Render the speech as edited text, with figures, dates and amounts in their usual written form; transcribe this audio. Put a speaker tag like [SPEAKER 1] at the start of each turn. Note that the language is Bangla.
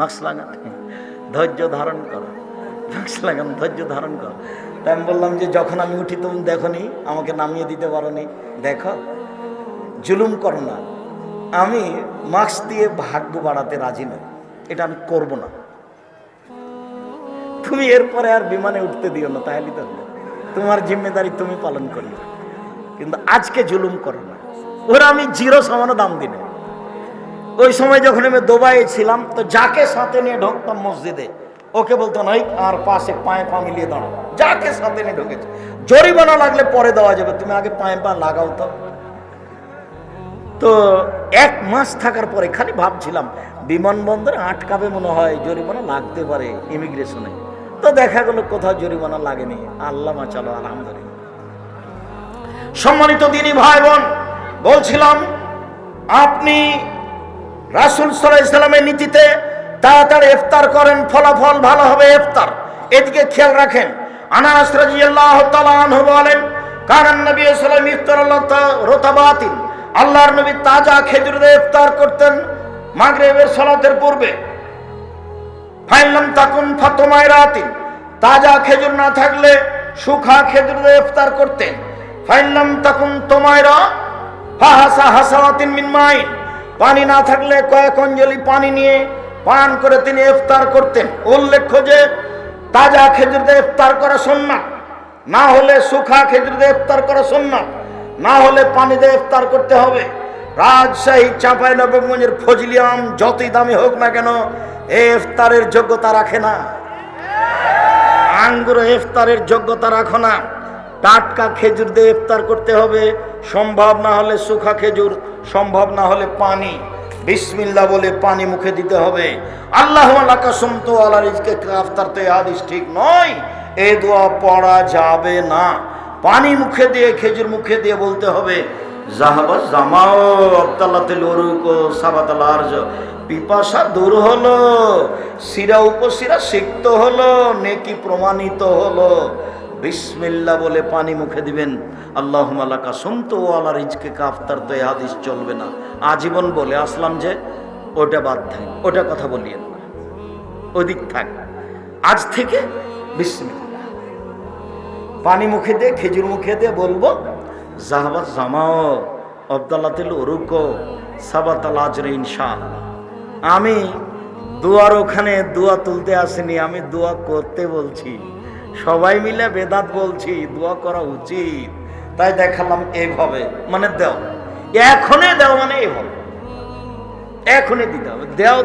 [SPEAKER 1] মাস্ক লাগাতে ধৈর্য ধারণ করো, মাস্ক লাগান, ধৈর্য ধারণ করো। তাই আমি বললাম যে যখন আমি উঠি তুমি দেখো নি, আমাকে নামিয়ে দিতে পারো নি, দেখো জুলুম করো না। আমি মাস্ক দিয়ে ভাগ্য বাড়াতে রাজি নই, এটা আমি করব না। তুমি এরপরে আর বিমানে উঠতে দিও না, তাহলে তো তোমার জিম্মেদারি তুমি পালন করবে, কিন্তু আজকে জুলুম করো না। ওরা আমি জিরো সমানো দাম দিনে। ওই সময় যখন আমি দুবাইয়ে ছিলাম, তো যাকে সাথে নিয়ে ঢুকতাম মসজিদে, ওকে বলতো নাই আর পাশে পায়ে পা মিলিয়ে দাঁড়াও। যাকে সাথে নিয়ে ঢুকেছে, জরিমানা লাগলে পরে দেওয়া যাবে, তুমি আগে পায়ে পা লাগাও। তো এক মাস থাকার পরে খালি ভাবছিলাম বিমানবন্দরে আটকাবে মনে হয়, জরিমানা লাগতে পারে ইমিগ্রেশনে। তো দেখা গেল কোথাও জরিমানা লাগেনি, আল্লাহ মাচালো, আলহামদুলিল্লাহ। সম্মানিত দিনী ভাই বোন, বলছিলাম আপনি রাসূল সাল্লাল্লাহু আলাইহি ওয়াসাল্লামের নীতিতে তাড়াতাড়ি ইফতার করেন, ফলাফল ভালো হবে ইফতার, এদিকে খেয়াল রাখেন। আনাস রাদিয়াল্লাহু তাআলা আনহু বলেন, কানান নবী সাল্লাল্লাহু আলাইহি ওয়াসাল্লাম ইফতার রতাবাতিন, আল্লাহর নবী তাজা খেজুর দিয়ে ইফতার করতেন মাগরিবের সালাতের পূর্বে। ফাইলাম তাকুন ফাতমায়রাতিন, তাজা খেজুর না থাকলে শুকনা খেজুর দিয়ে ইফতার করতেন। ফাইলাম তাকুন তোমায়রা ফাহাসা হাসাওয়াতিন মিন মাইন, পানি না থাকলে কয়েক অঞ্জলি পানি নিয়ে পান করে তিনি ইফতার করতেন। উল্লেখ্য যে তাজা খেজুর দিয়ে ইফতার করা সুন্নাত, না হলে শুকনা খেজুর দিয়ে ইফতার করা সুন্নাত, না হলে পানি দিয়ে ইফতার করতে হবে। রাজশাহী চাঁপাইনবাবগঞ্জের ফজলি আম যতই দামি হোক না কেন, ইফতারের যোগ্যতা রাখে না। আঙ্গুর ইফতারের যোগ্যতা রাখো না। টাটকা খেজুর দিয়ে ইফতার করতে হবে, সম্ভব না হলে শুকনা খেজুর, সম্ভব না হলে পানি। বিসমিল্লাহ বলে পানি মুখে দিতে হবে। আল্লাহু আলাকা সুমতু আলা রিজকে ইফতার, তো এই হাদিস ঠিক নয়, এই দোয়া পড়া যাবে না। পানি মুখে দিয়ে, খেজুর মুখে দিয়ে বলতে হবে জাহাবা জামাও আব্দাল্লাতিল উরুক সাবাতাল আরজ, পিপাসা দূর হলো, শিরা উপশিরা সিক্ত হলো, নেকি প্রমাণিত হলো। বিসমিল্লাহ বলে পানি মুখে দিবেন। আল্লাহুম্মা লাকা সুমতু আলা রিজকে ইফতার, তো এই হাদিস চলবে না। আজীবন বলে আসলাম যে ওটা বাদ থাক, ওটা কথা বলিয়েন না, ওদিক থাক। আজ থেকে বিসমিল্লাহ, পানি মুখে দিয়ে, খেজুর মুখে দিয়ে বলবো জাহাবা জামাও আব্দাল্লাতিল উরুক সাবাতাল আজর ইনশাআল্লাহ। আমি দোয়ার ওখানে দোয়া তুলতে আসিনি, আমি দোয়া করতে বলছি। সবাই মিলে বেদাত বলছি, দোয়া করা উচিত, তাই দেখালাম এইভাবে। মানে দেও, এখনই দেও, মানে এইভাবে এখনই দিতে হবে, দেও।